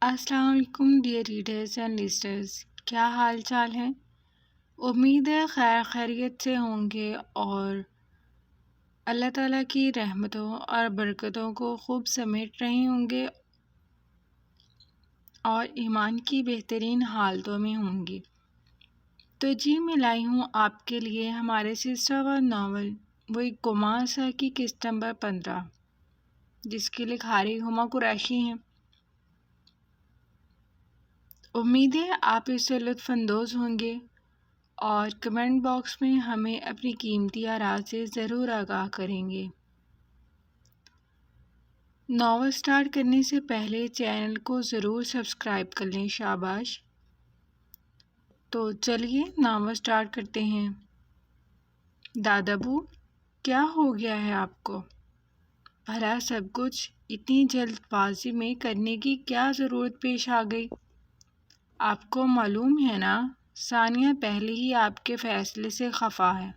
السلام علیکم dear readers and listeners, کیا حال چال ہے؟ امید ہے خیر خیریت سے ہوں گے اور اللہ تعالیٰ کی رحمتوں اور برکتوں کو خوب سمیٹ رہے ہوں گے اور ایمان کی بہترین حالتوں میں ہوں گی۔ تو جی میں لائی ہوں آپ کے لیے ہمارے سلسلہ ناول وہی کمار سا کی قسط نمبر 15، جس کے لکھاری ہما قریشی ہیں۔ امید ہے آپ اس سے لطف اندوز ہوں گے اور کمنٹ باکس میں ہمیں اپنی قیمتی آراء سے ضرور آگاہ کریں گے۔ ناول سٹارٹ کرنے سے پہلے چینل کو ضرور سبسکرائب کر لیں، شاباش۔ تو چلیے ناول سٹارٹ کرتے ہیں۔ دادا بو، کیا ہو گیا ہے آپ کو؟ بھلا سب کچھ اتنی جلد بازی میں کرنے کی کیا ضرورت پیش آ گئی؟ آپ کو معلوم ہے نا، ثانیہ پہلے ہی آپ کے فیصلے سے خفا ہے۔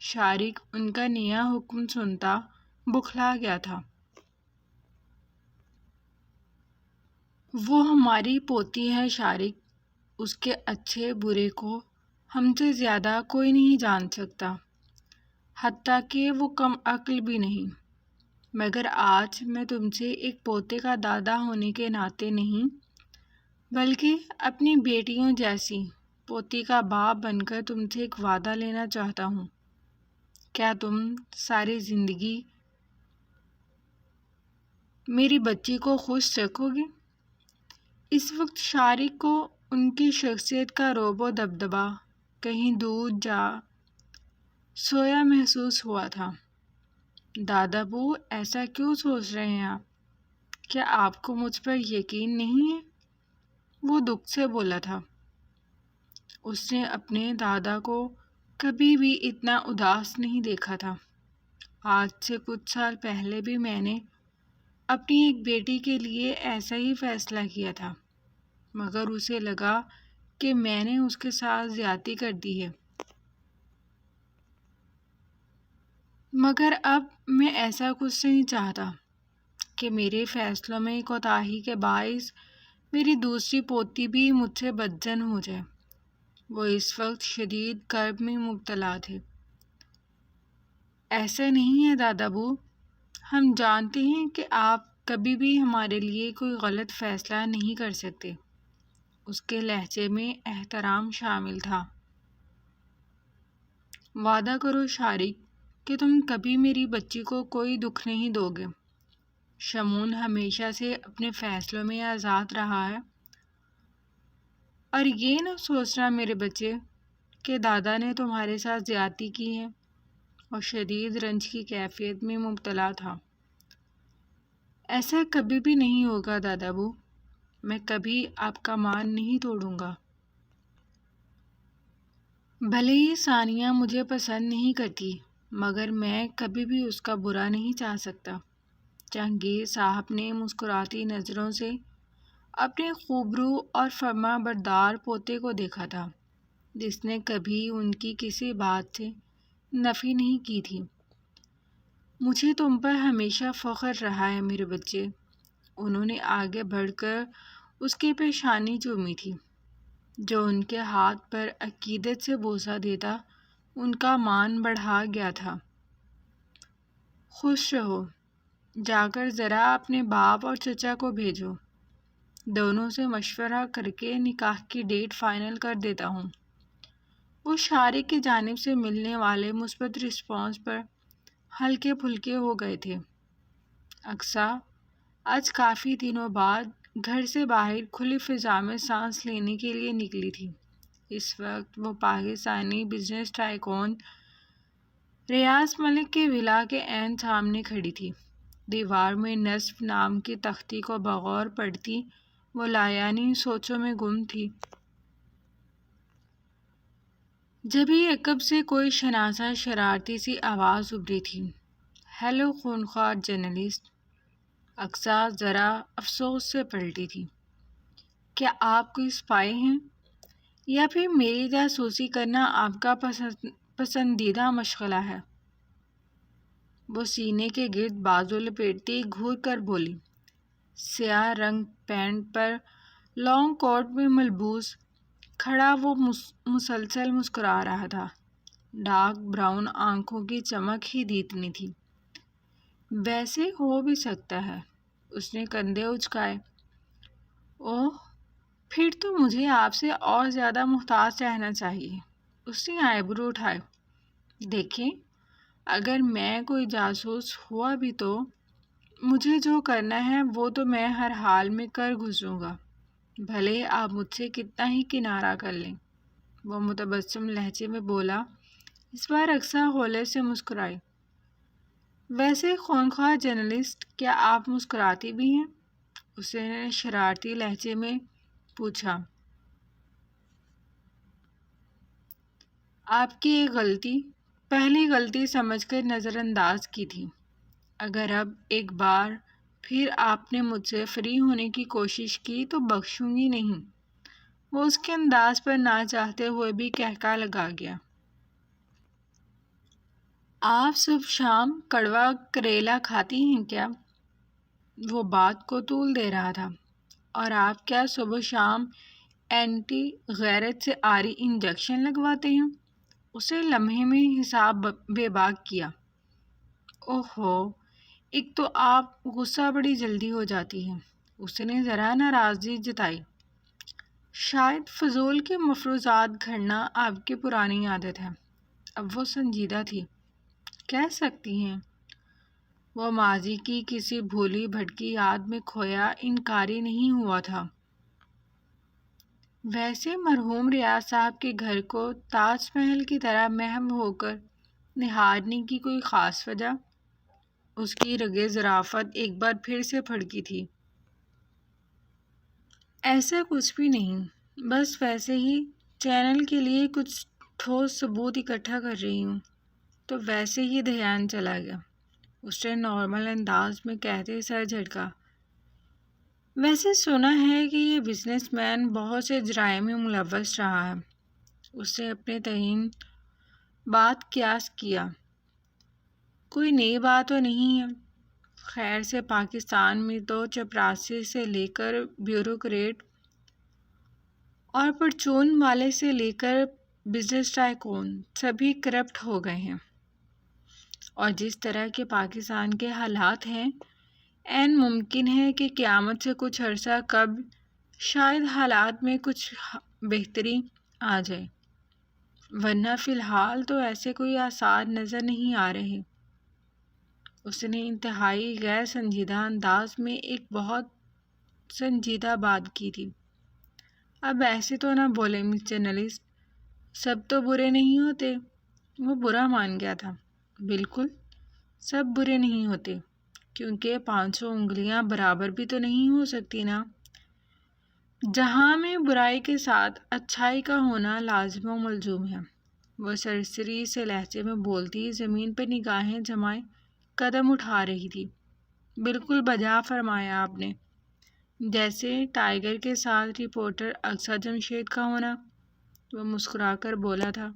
شارق ان کا نیا حکم سنتا بکھلا گیا تھا۔ وہ ہماری پوتی ہے شارق، اس کے اچھے برے کو ہم سے زیادہ کوئی نہیں جان سکتا، حتیٰ کہ وہ کم عقل بھی نہیں۔ مگر آج میں تم سے ایک پوتے کا دادا ہونے کے ناطے نہیں، بلکہ اپنی بیٹیوں جیسی پوتی کا باپ بن کر تم سے ایک وعدہ لینا چاہتا ہوں۔ کیا تم ساری زندگی میری بچی کو خوش رکھو گے؟ اس وقت شارق کو ان کی شخصیت کا رعب و دبدبہ کہیں دور جا سویا محسوس ہوا تھا۔ دادا بو، ایسا کیوں سوچ رہے ہیں آپ؟ کیا آپ کو مجھ پر یقین نہیں ہے؟ وہ دکھ سے بولا تھا۔ اس نے اپنے دادا کو کبھی بھی اتنا اداس نہیں دیکھا تھا۔ آج سے کچھ سال پہلے بھی میں نے اپنی ایک بیٹی کے لیے ایسا ہی فیصلہ کیا تھا، مگر اسے لگا کہ میں نے اس کے ساتھ زیادتی کر دی ہے۔ مگر اب میں ایسا کچھ نہیں چاہتا کہ میرے فیصلوں میں کوتاہی کے باعث میری دوسری پوتی بھی مجھ سے بدظن ہو جائے۔ وہ اس وقت شدید کرب میں مبتلا تھے۔ ایسا نہیں ہے دادا بو، ہم جانتے ہیں کہ آپ کبھی بھی ہمارے لیے کوئی غلط فیصلہ نہیں کر سکتے۔ اس کے لہجے میں احترام شامل تھا۔ وعدہ کرو شارق کہ تم کبھی میری بچی کو کوئی دکھ نہیں دو گے۔ شمون ہمیشہ سے اپنے فیصلوں میں آزاد رہا ہے، اور یہ نہ سوچنا میرے بچے کہ دادا نے تمہارے ساتھ زیادتی کی ہے۔ اور شدید رنج کی کیفیت میں مبتلا تھا۔ ایسا کبھی بھی نہیں ہوگا دادا بو، میں کبھی آپ کا مان نہیں توڑوں گا۔ بھلے ہی ثانیہ مجھے پسند نہیں کرتی، مگر میں کبھی بھی اس کا برا نہیں چاہ سکتا۔ جہانگیر صاحب نے مسکراتی نظروں سے اپنے خوبرو اور فرما بردار پوتے کو دیکھا تھا، جس نے کبھی ان کی کسی بات سے نفی نہیں کی تھی۔ مجھے تم پر ہمیشہ فخر رہا ہے میرے بچے۔ انہوں نے آگے بڑھ کر اس کی پیشانی چومی تھی، جو ان کے ہاتھ پر عقیدت سے بوسہ دیتا ان کا مان بڑھا گیا تھا۔ خوش رہو، جا کر ذرا اپنے باپ اور چچا کو بھیجو، دونوں سے مشورہ کر کے نکاح کی ڈیٹ فائنل کر دیتا ہوں۔ وہ شارق کی جانب سے ملنے والے مثبت رسپانس پر ہلکے پھلکے ہو گئے تھے۔ اقصیٰ آج کافی دنوں بعد گھر سے باہر کھلی فضا میں سانس لینے کے لیے نکلی تھی۔ اس وقت وہ پاکستانی بزنس ٹائکون ریاض ملک کے ولا کے عین سامنے کھڑی تھی۔ دیوار میں نصب نام کی تختی کو بغور پڑھتی وہ لایعنی سوچوں میں گم تھی۔ جبھی عقب سے کوئی شناسا شرارتی سی آواز ابھری تھی، ہیلو خونخوار جرنلسٹ۔ اقصیٰ ذرا افسوس سے پلٹی تھی۔ کیا آپ کوئی اسپائی ہیں، یا پھر میری جاسوسی کرنا آپ کا پسندیدہ مشغلہ ہے؟ وہ سینے کے گرد بازو لپیٹتی گھور کر بولی، سیاہ رنگ پینٹ پر لانگ کوٹ میں ملبوس کھڑا وہ مسلسل مسکرا رہا تھا۔ ڈارک براؤن آنکھوں کی چمک ہی اتنی تھی۔ ویسے ہو بھی سکتا ہے، اس نے کندھے اچکائے۔ اوہ، پھر تو مجھے آپ سے اور زیادہ محتاط رہنا چاہیے۔ اس نے آئیبرو اٹھائے۔ دیکھیں، اگر میں کوئی جاسوس ہوا بھی تو مجھے جو کرنا ہے وہ تو میں ہر حال میں کر گزروں گا، بھلے آپ مجھ سے کتنا ہی کنارہ کر لیں۔ وہ متبسم لہجے میں بولا۔ اس بار اقصیٰ ہولے سے مسکرائی۔ ویسے خونخوار جرنلسٹ، کیا آپ مسکراتی بھی ہیں؟ اس نے شرارتی لہجے میں پوچھا۔ آپ کی ایک غلطی پہلی غلطی سمجھ کر نظر انداز کی تھی۔ اگر اب ایک بار پھر آپ نے مجھ سے فری ہونے کی کوشش کی تو بخشوں گی نہیں۔ وہ اس کے انداز پر نہ چاہتے ہوئے بھی کہکا لگا گیا۔ آپ صبح شام کڑوا کریلا کھاتی ہیں کیا؟ وہ بات کو طول دے رہا تھا۔ اور آپ کیا صبح شام اینٹی غیرت سے آری انجیکشن لگواتے ہیں؟ اسے لمحے میں حساب بے باک کیا۔ اوہو، ایک تو آپ غصہ بڑی جلدی ہو جاتی ہے۔ اس نے ذرا ناراضگی جتائی۔ شاید فضول کے مفروضات گھڑنا آپ کی پرانی عادت ہے۔ اب وہ سنجیدہ تھی۔ کہہ سکتی ہیں۔ وہ ماضی کی کسی بھولی بھٹکی یاد میں کھویا انکاری نہیں ہوا تھا۔ ویسے مرحوم ریاض صاحب کے گھر کو تاج محل کی طرح محو ہو کر نہارنے کی کوئی خاص وجہ؟ اس کی رگیں ظرافت ایک بار پھر سے پھڑکی تھی۔ ایسا کچھ بھی نہیں، بس ویسے ہی چینل کے لیے کچھ ٹھوس ثبوت اکٹھا کر رہی ہوں۔ تو ویسے ہی دھیان چلا گیا۔ اس نے نارمل انداز میں کہتے سر جھٹکا۔ ویسے سنا ہے کہ یہ بزنس مین بہت سے جرائم میں ملوث رہا ہے۔ اس نے اپنے تئیں بات قیاس کیا۔ کوئی نئی بات تو نہیں ہے؟ خیر سے پاکستان میں تو چپراسی سے لے کر بیوروکریٹ اور پرچون والے سے لے کر بزنس ٹائکون سبھی کرپٹ ہو گئے ہیں، اور جس طرح کے پاکستان کے حالات ہیں عین ممکن ہے کہ قیامت سے کچھ عرصہ قبل شاید حالات میں کچھ بہتری آ جائے، ورنہ فی الحال تو ایسے کوئی آثار نظر نہیں آ رہے۔ اس نے انتہائی غیر سنجیدہ انداز میں ایک بہت سنجیدہ بات کی تھی۔ اب ایسے تو نہ بولے مس جرنلسٹ، سب تو برے نہیں ہوتے۔ وہ برا مان گیا تھا۔ بالکل، سب برے نہیں ہوتے، کیونکہ 500 انگلیاں برابر بھی تو نہیں ہو سکتی نا۔ جہاں میں برائی کے ساتھ اچھائی کا ہونا لازم و ملزوم ہے۔ وہ سرسری سے لہجے میں بولتی زمین پر نگاہیں جمائے قدم اٹھا رہی تھی۔ بالکل بجا فرمایا آپ نے، جیسے ٹائیگر کے ساتھ رپورٹر اقصیٰ جمشید کا ہونا۔ وہ مسکرا کر بولا تھا۔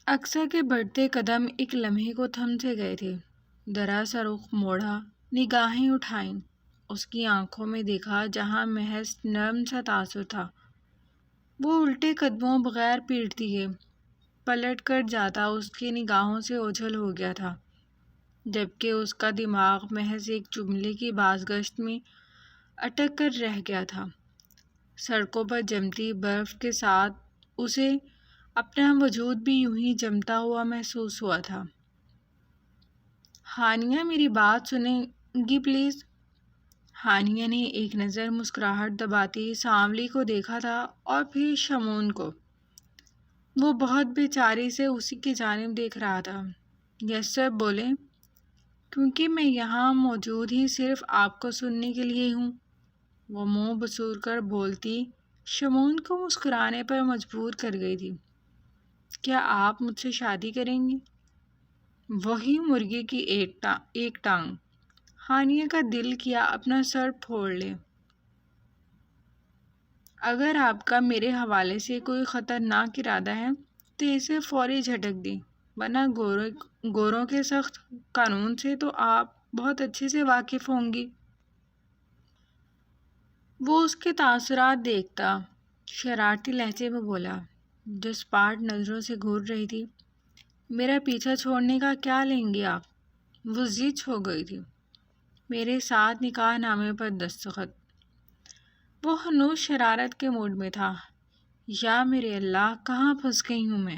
اقصیٰ کے بڑھتے قدم ایک لمحے کو تھم سے گئے تھے۔ ذرا سا رخ موڑا، نگاہیں اٹھائیں، اس کی آنکھوں میں دیکھا جہاں محض نرم سا تاثر تھا۔ وہ الٹے قدموں بغیر پیٹ دیے پلٹ کر جاتا اس کی نگاہوں سے اوجھل ہو گیا تھا، جبکہ اس کا دماغ محض ایک جملے کی بازگشت میں اٹک کر رہ گیا تھا۔ سڑکوں پر جمتی برف کے ساتھ اسے اپنا وجود بھی یوں ہی جمتا ہوا محسوس ہوا تھا۔ ہانیہ، میری بات سنیں گی پلیز؟ ہانیہ نے ایک نظر مسکراہٹ دباتی سانولی کو دیکھا تھا اور پھر شمعون کو۔ وہ بہت بے چاری سے اسی کی جانب دیکھ رہا تھا۔ یس سر، بولیں۔ کیونکہ میں یہاں موجود ہی صرف آپ کو سننے کے لیے ہوں۔ وہ منہ بسور کر بولتی شمعون کو مسکرانے پر مجبور کر گئی تھی۔ کیا آپ مجھ سے شادی کریں گی؟ وہی مرغی کی ایک ٹانگ۔ ہانیہ کا دل کیا اپنا سر پھوڑ لے۔ اگر آپ کا میرے حوالے سے کوئی خطرناک ارادہ ہے تو اسے فوری جھٹک دیں، ورنہ گوروں کے سخت قانون سے تو آپ بہت اچھے سے واقف ہوں گی۔ وہ اس کے تاثرات دیکھتا، شرارتی لہجے میں بولا، جو اسپاٹ نظروں سے گھور رہی تھی۔ میرا پیچھا چھوڑنے کا کیا لیں گے آپ؟ وہ ضد ہو گئی تھی۔ میرے ساتھ نکاح نامے پر دستخط۔ وہ ہنوز شرارت کے موڈ میں تھا۔ یا میرے اللہ، کہاں پھنس گئی ہوں میں؟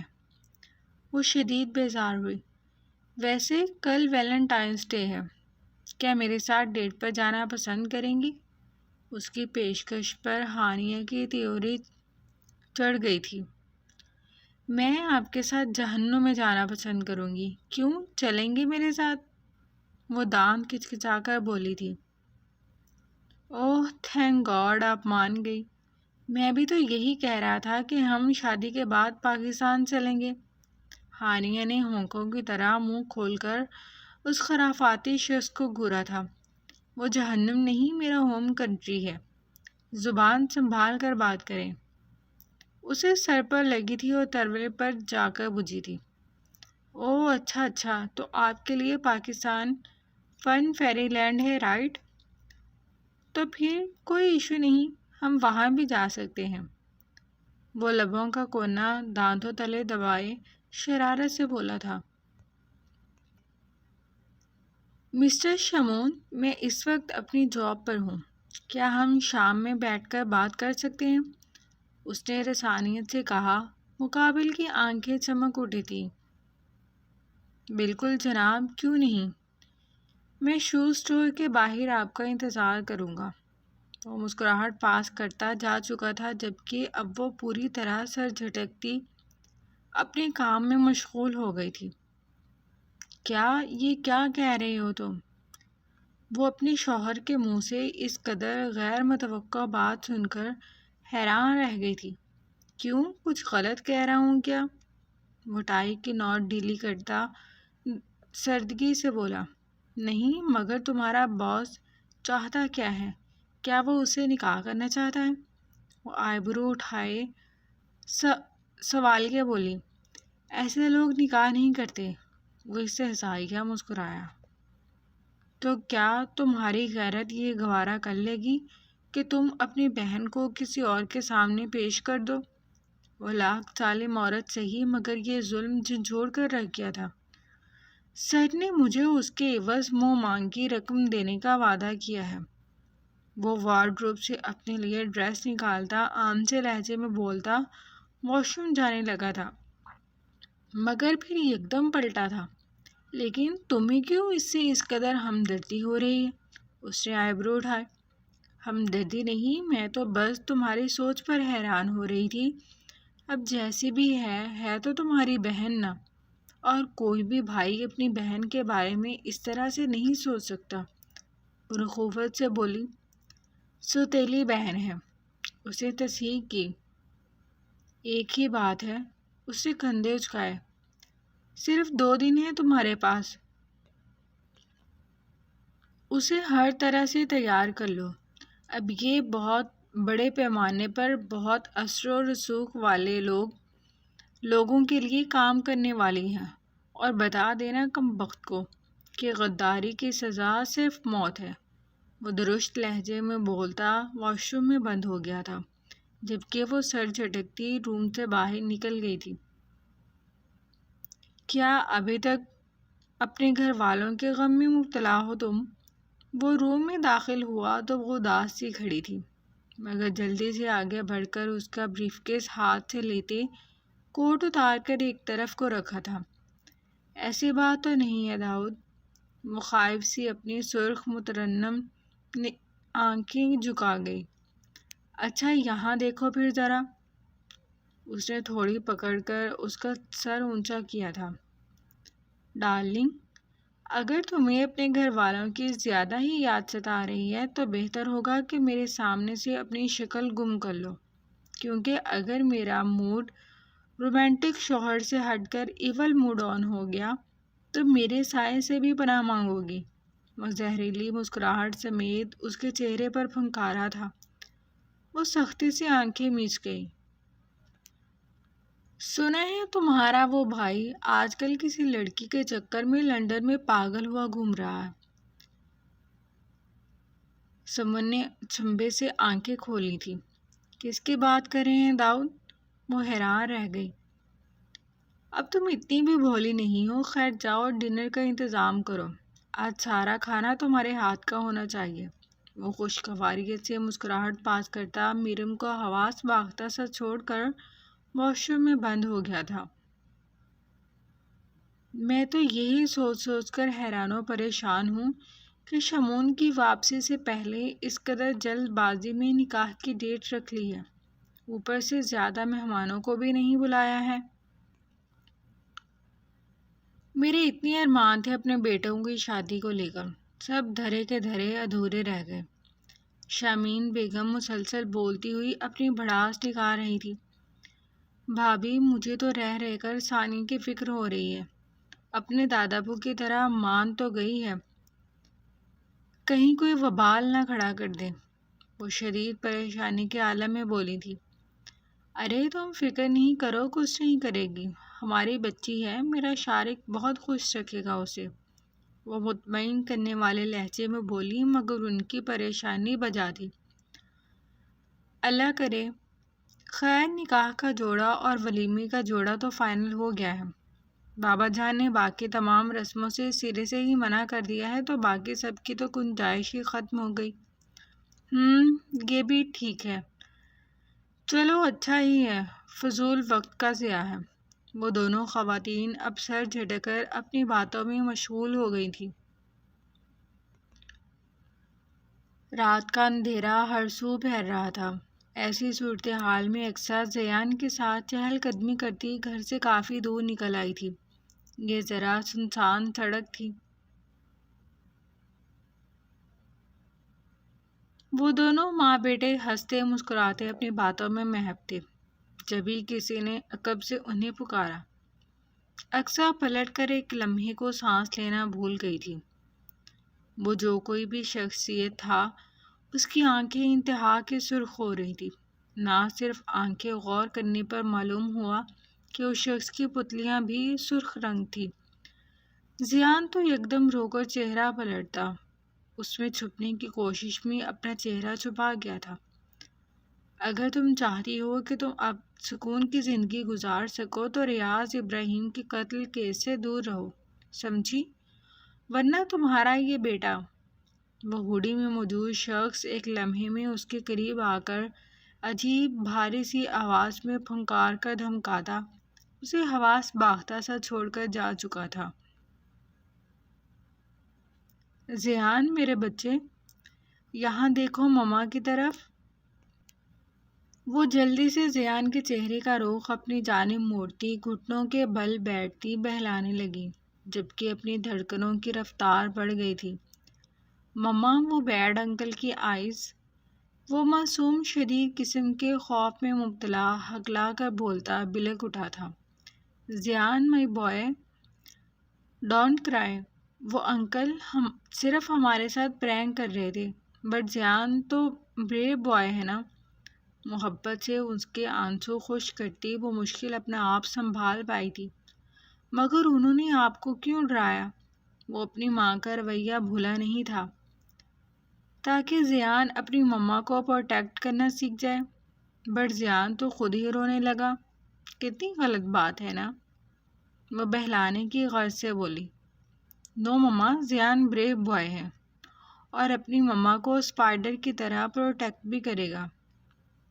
وہ شدید بیزار ہوئی۔ ویسے کل ویلنٹائنس ڈے ہے، کیا میرے ساتھ ڈیٹ پر جانا پسند کریں گی؟ اس کی پیشکش پر ہانیہ کی تیوری چڑھ گئی تھی۔ میں آپ کے ساتھ جہنم میں جانا پسند کروں گی۔ کیوں؟ چلیں گے میرے ساتھ؟ وہ دانت کچکچا کر بولی تھی۔ اوہ تھینک گاڈ، آپ مان گئی۔ میں بھی تو یہی کہہ رہا تھا کہ ہم شادی کے بعد پاکستان چلیں گے۔ ہانیہ نے ہونکوں کی طرح منہ کھول کر اس خرافاتی شخص کو گھورا تھا۔ وہ جہنم نہیں، میرا ہوم کنٹری ہے۔ زبان سنبھال کر بات کریں۔ اسے سر پر لگی تھی اور تروے پر جا کر بجھی تھی۔ اوہ اچھا اچھا، تو آپ کے لیے پاکستان فن فیری لینڈ ہے، رائٹ؟ تو پھر کوئی ایشو نہیں، ہم وہاں بھی جا سکتے ہیں۔ وہ لبوں کا کونا دانتوں تلے دبائے شرارت سے بولا تھا۔ مسٹر شمون، میں اس وقت اپنی جاب پر ہوں، کیا ہم شام میں بیٹھ کر بات کر سکتے ہیں؟ اس نے رسانیت سے کہا۔ مقابل کی آنکھیں چمک اٹھی تھیں۔ بالکل جناب، کیوں نہیں؟ میں شو اسٹور کے باہر آپ کا انتظار کروں گا۔ وہ مسکراہٹ پاس کرتا جا چکا تھا، جبکہ اب وہ پوری طرح سر جھٹکتی اپنے کام میں مشغول ہو گئی تھی۔ یہ کیا کہہ رہے ہو تم؟ وہ اپنے شوہر کے منہ سے اس قدر غیر متوقع بات سن کر حیران رہ گئی تھی۔ کیوں؟ کچھ غلط کہہ رہا ہوں کیا؟ وہ ٹائی کی نوٹ ڈھیلی کرتا سردگی سے بولا۔ نہیں، مگر تمہارا باس چاہتا کیا ہے؟ کیا وہ اسے نکاح کرنا چاہتا ہے؟ وہ آئیبرو اٹھائے سوالیہ بولی۔ ایسے لوگ نکاح نہیں کرتے۔ وہ اس سے ہنسائیہ مسکرایا۔ تو کیا تمہاری غیرت یہ گوارا کر لے گی کہ تم اپنی بہن کو کسی اور کے سامنے پیش کر دو؟ وہ لاکھ ظالم عورت سہی، مگر یہ ظلم جھنجھوڑ کر رکھ گیا تھا۔ سر نے مجھے اس کے عوض منہ مانگی رقم دینے کا وعدہ کیا ہے۔ وہ وارڈروب سے اپنے لیے ڈریس نکالتا عام سے لہجے میں بولتا واش روم جانے لگا تھا، مگر پھر یکدم پلٹا تھا۔ لیکن تمہیں کیوں اس سے اس قدر ہمدردی ہو رہی ہے؟ اس نے آئیبرو اٹھائے۔ ہمدردی نہیں، میں تو بس تمہاری سوچ پر حیران ہو رہی تھی۔ اب جیسی بھی ہے تو تمہاری بہن نہ، اور کوئی بھی بھائی اپنی بہن کے بارے میں اس طرح سے نہیں سوچ سکتا۔ وہ رخوت سے بولی۔ سوتیلی بہن ہے، اسے تصحیح کی۔ ایک ہی بات ہے، اس نے کندھے اچکائے۔ صرف 2 دن ہے تمہارے پاس، اسے ہر طرح سے تیار کر لو۔ اب یہ بہت بڑے پیمانے پر بہت اثر و رسوخ والے لوگوں کے لیے کام کرنے والی ہیں، اور بتا دینا کمبخت کو کہ غداری کی سزا صرف موت ہے۔ وہ درست لہجے میں بولتا واش روم میں بند ہو گیا تھا، جبکہ وہ سر جھٹکتی روم سے باہر نکل گئی تھی۔ کیا ابھی تک اپنے گھر والوں کے غم میں مبتلا ہو تم؟ وہ روم میں داخل ہوا تو وہ اداس سی کھڑی تھی، مگر جلدی سے آگے بڑھ کر اس کا بریف کیس ہاتھ سے لیتے کوٹ اتار کر ایک طرف کو رکھا تھا۔ ایسی بات تو نہیں ہے داؤد؟ وہ خائف سی اپنی سرخ مترنم آنکھیں جھکا گئی۔ اچھا یہاں دیکھو پھر ذرا۔ اس نے تھوڑی پکڑ کر اس کا سر اونچا کیا تھا۔ ڈارلنگ، اگر تمہیں اپنے گھر والوں کی زیادہ ہی یاد ستا رہی ہے تو بہتر ہوگا کہ میرے سامنے سے اپنی شکل گم کر لو، کیونکہ اگر میرا موڈ رومانٹک شوہر سے ہٹ کر ایول موڈ آن ہو گیا تو میرے سائے سے بھی پناہ مانگو گی۔ وہ زہریلی مسکراہٹ سمیت اس کے چہرے پر پھنکارا تھا۔ وہ سختی سے آنکھیں میچ گئی۔ سنا ہے تمہارا وہ بھائی آج کل کسی لڑکی کے چکر میں لندن میں پاگل ہوا گھوم رہا ہے۔ سمن نے چنبے سے آنکھیں کھولی تھی۔ کس کی بات کر رہے ہیں داؤد؟ وہ حیران رہ گئی۔ اب تم اتنی بھی بھولی نہیں ہو، خیر جاؤ ڈنر کا انتظام کرو، آج سارا کھانا تمہارے ہاتھ کا ہونا چاہیے۔ وہ خوشگواری سے مسکراہٹ پاس کرتا مریم کو حواس باختہ سا چھوڑ کر واش روم میں بند ہو گیا تھا۔ میں تو یہی سوچ سوچ کر حیران و پریشان ہوں کہ شمون کی واپسی سے پہلے اس قدر جلد بازی میں نکاح کی ڈیٹ رکھ لی ہے، اوپر سے زیادہ مہمانوں کو بھی نہیں بلایا ہے۔ میرے اتنے ارمان تھے اپنے بیٹوں کی شادی کو لے کر، سب دھرے کے دھرے ادھورے رہ گئے۔ شامین بیگم مسلسل بولتی ہوئی اپنی بھڑاس نکال رہی تھی۔ بھابھی مجھے تو رہ رہ کر ثانی کی فکر ہو رہی ہے، اپنے دادابو کی طرح مان تو گئی ہے، کہیں کوئی وبال نہ کھڑا کر دے۔ وہ شدید پریشانی کے عالم میں بولی تھی۔ ارے تم فکر نہیں کرو، کچھ نہیں کرے گی، ہماری بچی ہے، میرا شارق بہت خوش رکھے گا اسے، وہ مطمئن کرنے والے لہجے میں بولی، مگر ان کی پریشانی بجا تھی۔ اللہ کرے۔ خیر نکاح کا جوڑا اور ولیمے کا جوڑا تو فائنل ہو گیا ہے، بابا جان نے باقی تمام رسموں سے سرے سے ہی منع کر دیا ہے، تو باقی سب کی تو گنجائش ہی ختم ہو گئی۔ یہ بھی ٹھیک ہے، چلو اچھا ہی ہے، فضول وقت کا ضیاع ہے۔ وہ دونوں خواتین اب سر جھٹک کر اپنی باتوں میں مشغول ہو گئی تھیں۔ رات کا اندھیرا ہر سو پھیل رہا تھا۔ ایسی صورتحال میں اکثر زیان کے ساتھ چہل قدمی کرتی گھر سے کافی دور نکل آئی تھی۔ یہ ذرا سنسان سڑک تھی۔ وہ دونوں ماں بیٹے ہنستے مسکراتے اپنی باتوں میں مہپ تھے، جبھی کسی نے عقب سے انہیں پکارا۔ اقصیٰ پلٹ کر ایک لمحے کو سانس لینا بھول گئی تھی۔ وہ جو کوئی بھی شخصیت تھا، اس کی آنکھیں انتہا کے سرخ ہو رہی تھی۔ نہ صرف آنکھیں، غور کرنے پر معلوم ہوا کہ اس شخص کی پتلیاں بھی سرخ رنگ تھی۔ زیان تو یکدم رو کر چہرہ پلٹتا، اس میں چھپنے کی کوشش میں اپنا چہرہ چھپا گیا تھا۔ اگر تم چاہتی ہو کہ تم اب سکون کی زندگی گزار سکو تو ریاض ابراہیم کے قتل کیس سے دور رہو، سمجھی؟ ورنہ تمہارا یہ بیٹا۔ وہ ہوڈی میں موجود شخص ایک لمحے میں اس کے قریب آ کر عجیب بھاری سی آواز میں پھنکار کر دھمکاتا اسے حواس باختہ سا چھوڑ کر جا چکا تھا۔ زیان میرے بچے، یہاں دیکھو ماما کی طرف۔ وہ جلدی سے زیان کے چہرے کا رخ اپنی جانب موڑتی گھٹنوں کے بل بیٹھتی بہلانے لگی، جبکہ اپنی دھڑکنوں کی رفتار بڑھ گئی تھی۔ مما، وہ بیڈ انکل کی آئیز۔ وہ معصوم شدید قسم کے خوف میں مبتلا ہکلا کر بولتا بلک اٹھا تھا۔ زیان مائی بوائے، ڈونٹ کرائی۔ وہ انکل صرف ہمارے ساتھ پرینک کر رہے تھے، بٹ زیان تو بریو بوائے ہے نا۔ محبت سے اس کے آنسو خشک کرتی وہ مشکل اپنا آپ سنبھال پائی تھی۔ مگر انہوں نے آپ کو کیوں ڈرایا؟ وہ اپنی ماں کا رویہ بھولا نہیں تھا، تاکہ زیان اپنی مما کو پروٹیکٹ کرنا سیکھ جائے، بٹ زیان تو خود ہی رونے لگا۔ کتنی غلط بات ہے نا؟ وہ بہلانے کی غرض سے بولی۔ نو مما، زیان بریو بوائے ہے اور اپنی مما کو اسپائڈر کی طرح پروٹیکٹ بھی کرے گا۔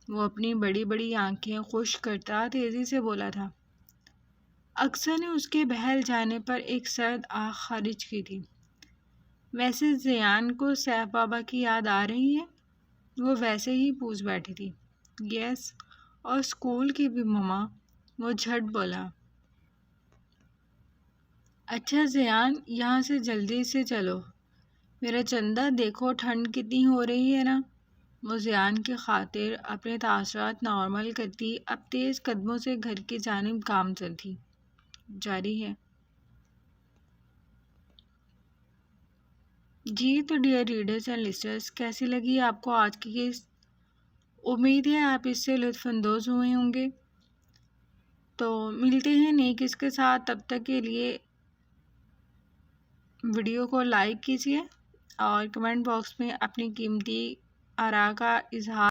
وہ اپنی بڑی بڑی آنکھیں خشک کرتا تیزی سے بولا تھا۔ اکثر نے اس کے بہل جانے پر ایک سرد آہ خارج کی تھی۔ ویسے زیان کو سیف بابا کی یاد آ رہی ہے؟ وہ ویسے ہی پوچھ بیٹھی تھی۔ یس، اور اسکول کی بھی مما، وہ جھٹ بولا۔ اچھا زیان، یہاں سے جلدی سے چلو، میرا چندہ دیکھو ٹھنڈ کتنی ہو رہی ہے نا۔ وہ زیان کی خاطر اپنے تاثرات نارمل کرتی اب تیز قدموں سے گھر کی جانب گامزن تھی۔ جاری ہے۔ جی تو ڈیئر ریڈرز اینڈ لسنرز، کیسی لگی آپ کو آج کی قسط؟ امید ہے آپ اس سے لطف اندوز ہوئے ہوں گے۔ تو ملتے ہیں نئی قسط کے ساتھ، تب تک کے لیے ویڈیو کو لائک کیجیے اور کمنٹ باکس میں اپنی قیمتی آراء کا اظہار